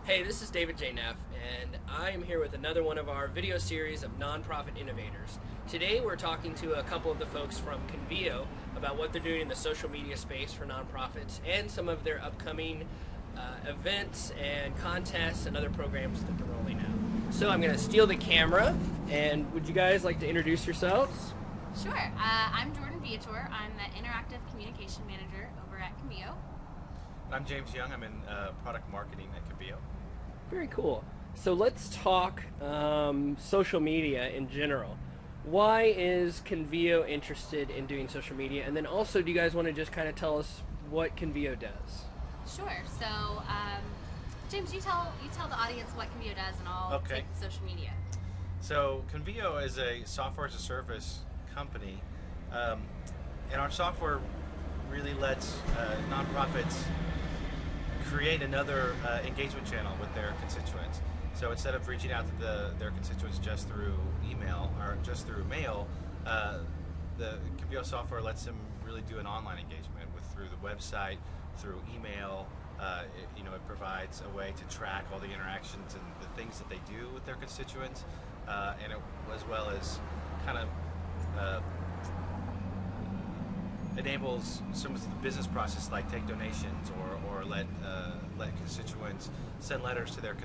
Hey, this is David J. Neff, and I am here with another one of our video series of nonprofit innovators. Today we're talking to a couple of the folks from Convio about what they're doing in the social media space for nonprofits and some of their upcoming events and contests and other programs that they're rolling out. So I'm going to steal the camera, and would you guys like to introduce yourselves? Sure. I'm Jordan Viator. I'm the Interactive Communication Manager over at Convio. I'm James Young. I'm in product marketing at Convio. Very cool. So let's talk social media in general. Why is Convio interested in doing social media? And then also, do you guys want to just kind of tell us what Convio does? Sure. So, James, you tell the audience what Convio does, and I'll take social media. So Convio is a software as a service company, and our software really lets nonprofits create another engagement channel with their constituents. So instead of reaching out to their constituents just through email or just through mail, the Convio software lets them really do an online engagement through the website, through email. It provides a way to track all the interactions and the things that they do with their constituents, as well as kind of enables some of the business process, like take donations or let constituents send letters to their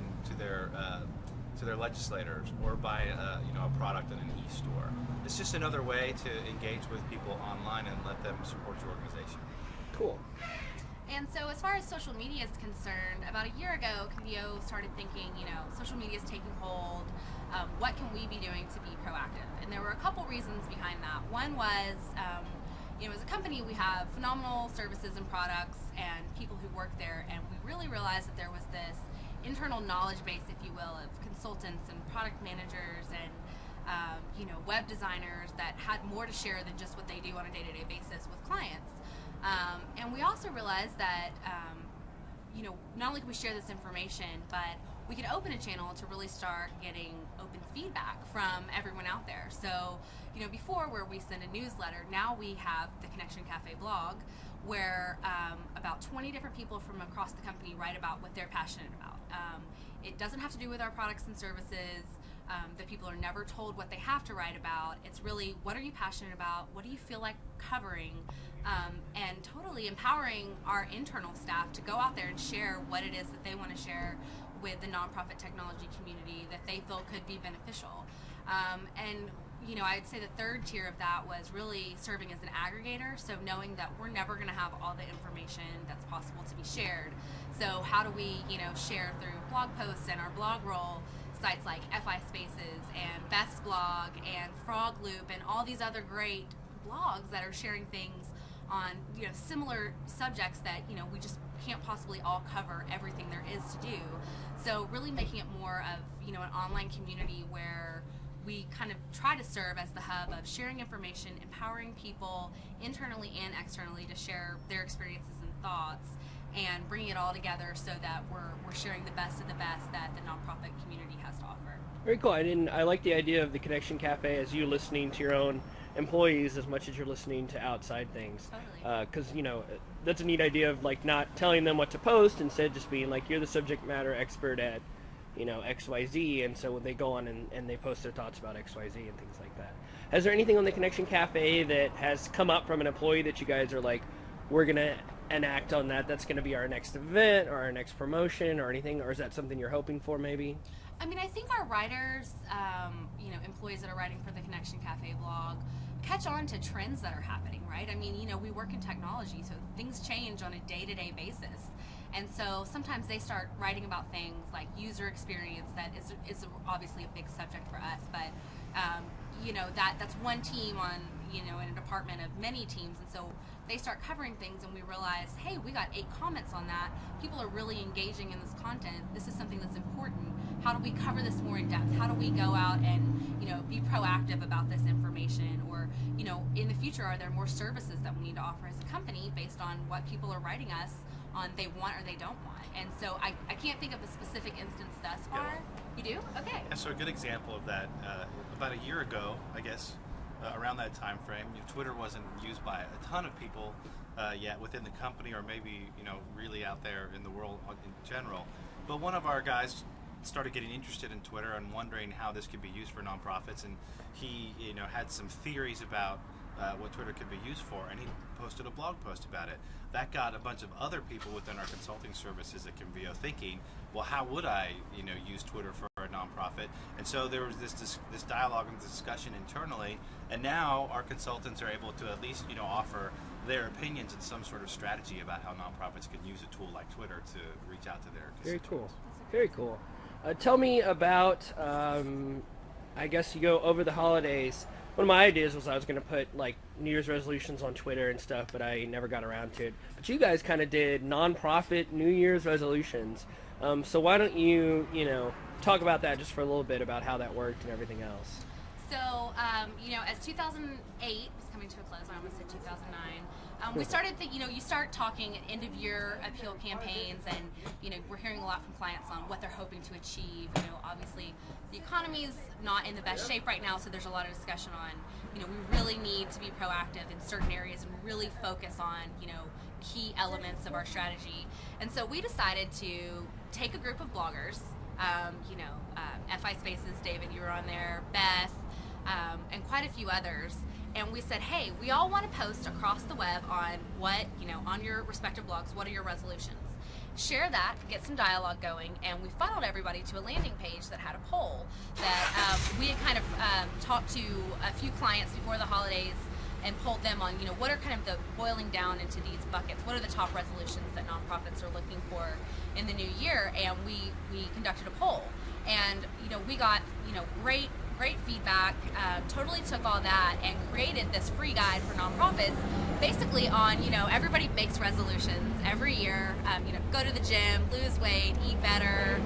legislators or buy a product in an e-store. It's just another way to engage with people online and let them support your organization. Cool. And so as far as social media is concerned, about a year ago, Convio started thinking, social media is taking hold. What can we be doing to be proactive? And there were a couple reasons behind that. One was, as a company, we have phenomenal services and products and people who work there, and we really realized that there was this internal knowledge base, if you will, of consultants and product managers and web designers that had more to share than just what they do on a day-to-day basis with clients. And we also realized that not only can we share this information, but we could open a channel to really start getting open feedback from everyone out there. So, before, where we send a newsletter, now we have the Connection Cafe blog, where about 20 different people from across the company write about what they're passionate about. It doesn't have to do with our products and services. The people are never told what they have to write about. It's really, what are you passionate about? What do you feel like covering? And totally empowering our internal staff to go out there and share what it is that they want to share with the nonprofit technology community that they feel could be beneficial. I'd say the third tier of that was really serving as an aggregator, so knowing that we're never going to have all the information that's possible to be shared. So how do we, share through blog posts and our blog roll, sites like FI Spaces and Beth's blog and Frog Loop and all these other great blogs that are sharing things on similar subjects that we just can't possibly all cover everything there is to do. So really making it more of an online community where we kind of try to serve as the hub of sharing information, empowering people internally and externally to share their experiences and thoughts, and bringing it all together so that we're sharing the best of the best that the nonprofit community has to offer. Very cool. I like the idea of the Connection Cafe as you listening to your own employees as much as you're listening to outside things. Totally. Because that's a neat idea of not telling them what to post, instead just being like, you're the subject matter expert at XYZ, and so when they go on and they post their thoughts about XYZ and things like that. Is there anything on the Connection Cafe that has come up from an employee that you guys are like, we're gonna enact on that's going to be our next event or our next promotion or anything, or is that something you're hoping for maybe? I think our writers, employees that are writing for the Connection Cafe blog catch on to trends that are happening, right? We work in technology, so things change on a day-to-day basis. And so sometimes they start writing about things like user experience that is obviously a big subject for us, but that's one team on, in a department of many teams, and so they start covering things and we realize, hey, we got 8 comments on that. People are really engaging in this content. This is something that's important. How do we cover this more in depth? How do we go out and, be proactive about this information? Or, in the future, are there more services that we need to offer as a company based on what people are writing us on they want or they don't want? And so I can't think of a specific instance thus far. You do? Okay. Yeah, so a good example of that, about a year ago, I guess, around that time frame, Twitter wasn't used by a ton of people yet within the company, or maybe really out there in the world in general. But one of our guys started getting interested in Twitter and wondering how this could be used for nonprofits, and he had some theories about what Twitter could be used for, and he posted a blog post about it. That got a bunch of other people within our consulting services at Convio thinking, well, how would I use Twitter for a nonprofit? And so there was this dialogue and discussion internally, and now our consultants are able to at least offer their opinions and some sort of strategy about how nonprofits can use a tool like Twitter to reach out to their Very constituents. cool. Very cool. Tell me about, I guess you go over the holidays. One of my ideas was I was going to put like New Year's resolutions on Twitter and stuff, but I never got around to it. But you guys kind of did nonprofit New Year's resolutions. So why don't you, talk about that just for a little bit about how that worked and everything else. So, as 2008 was coming to a close, I almost said 2009, we started thinking, you start talking end-of-year appeal campaigns, and, we're hearing a lot from clients on what they're hoping to achieve. Obviously, the economy's not in the best shape right now, so there's a lot of discussion on, we really need to be proactive in certain areas and really focus on, key elements of our strategy. And so we decided to take a group of bloggers, FI Spaces, David, you were on there, Beth, and quite a few others. And we said, hey, we all want to post across the web on what, on your respective blogs, what are your resolutions? Share that, get some dialogue going, and we funneled everybody to a landing page that had a poll that we had kind of talked to a few clients before the holidays and polled them on, what are kind of the boiling down into these buckets? What are the top resolutions that nonprofits are looking for in the new year? And we conducted a poll, and we got great feedback. Totally took all that and created this free guide for nonprofits, basically on everybody makes resolutions every year. Go to the gym, lose weight, eat better,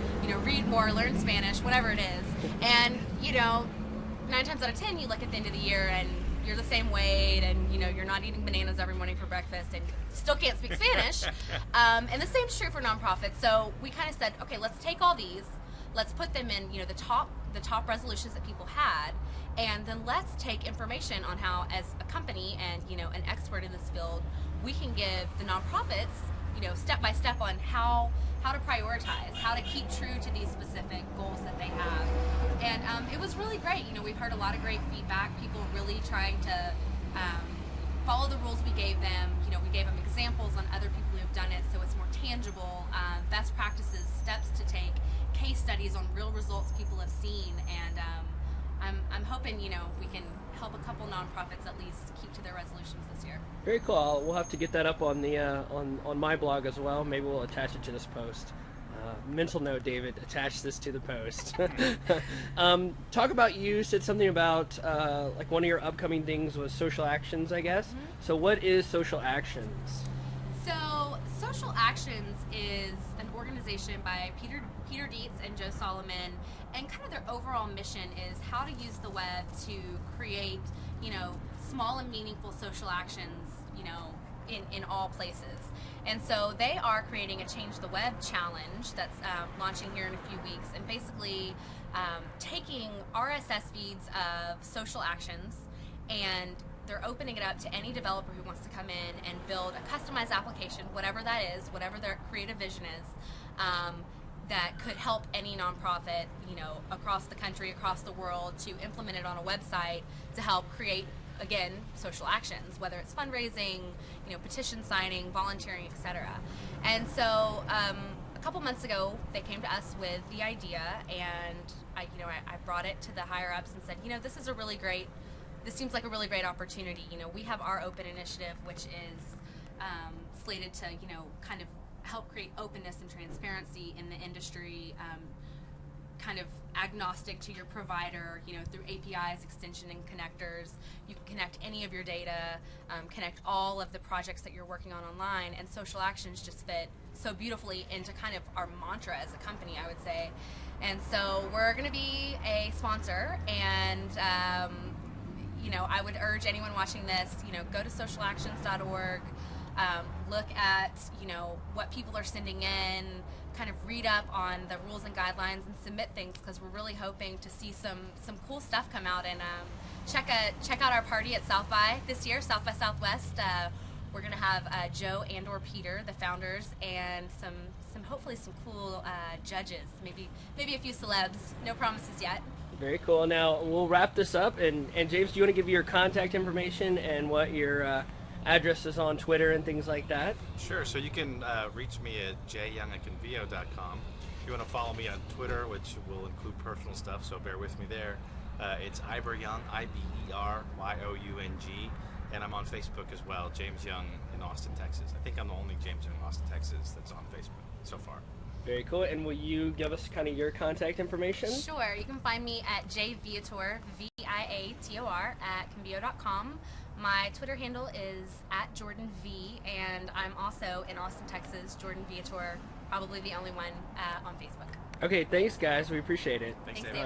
read more, learn Spanish, whatever it is. And 9 times out of 10, you look at the end of the year and you're the same weight, and you're not eating bananas every morning for breakfast, and still can't speak Spanish. And the same's true for nonprofits. So we kind of said, okay, let's take all these, let's put them in the top resolutions that people had, and then let's take information on how, as a company and an expert in this field, we can give the nonprofits step by step on how to prioritize, how to keep true to these specific goals that they have. And it was really great. We've heard a lot of great feedback, people really trying to follow the rules we gave them. We gave them examples on other people who have done it, so it's more tangible, best practices, steps to take, case studies on real results people have seen, and I'm hoping we can help a couple nonprofits at least keep to their resolutions this year. Very cool. We'll have to get that up on the on my blog as well. Maybe we'll attach it to this post. Mental note, David, attach this to the post. Talk about, you said something about like one of your upcoming things was social actions, I guess. Mm-hmm. So what is social actions? So Social Actions is an organization by Peter Dietz and Joe Solomon, and kind of their overall mission is how to use the web to create, small and meaningful social actions, in all places. And so they are creating a Change the Web challenge that's launching here in a few weeks, and basically taking RSS feeds of social actions, and they're opening it up to any developer who wants to come in and build a customized application, whatever that is, whatever their creative vision is, that could help any nonprofit, across the country, across the world, to implement it on a website to help create, again, social actions, whether it's fundraising, petition signing, volunteering, etc. And so a couple months ago, they came to us with the idea, and I brought it to the higher ups and said, this seems like a really great opportunity. We have our open initiative, which is slated to, kind of help create openness and transparency in the industry, kind of agnostic to your provider, through APIs, extension, and connectors. You can connect any of your data, connect all of the projects that you're working on online, and social actions just fit so beautifully into kind of our mantra as a company, I would say. And so we're going to be a sponsor, and I would urge anyone watching this, go to socialactions.org, look at, what people are sending in, kind of read up on the rules and guidelines, and submit things, because we're really hoping to see some cool stuff come out. And check out our party at South by this year, South by Southwest. We're going to have Joe and or Peter, the founders, and some hopefully some cool judges, maybe a few celebs. No promises yet. Very cool. Now we'll wrap this up, and James, do you want to give your contact information and what your address is on Twitter and things like that? Sure. So you can reach me at jyoung@convio.com. If you want to follow me on Twitter, which will include personal stuff, so bear with me there. It's Iber Young, IBERYOUNG, and I'm on Facebook as well, James Young in Austin, Texas. I think I'm the only James Young in Austin, Texas that's on Facebook so far. Very cool. And will you give us kind of your contact information? Sure. You can find me at jviator, VIATOR, at Convio.com. My Twitter handle is at JordanV, and I'm also in Austin, Texas, Jordan Viator, probably the only one on Facebook. Okay, thanks guys. We appreciate it. Thanks, Thanks, David. David.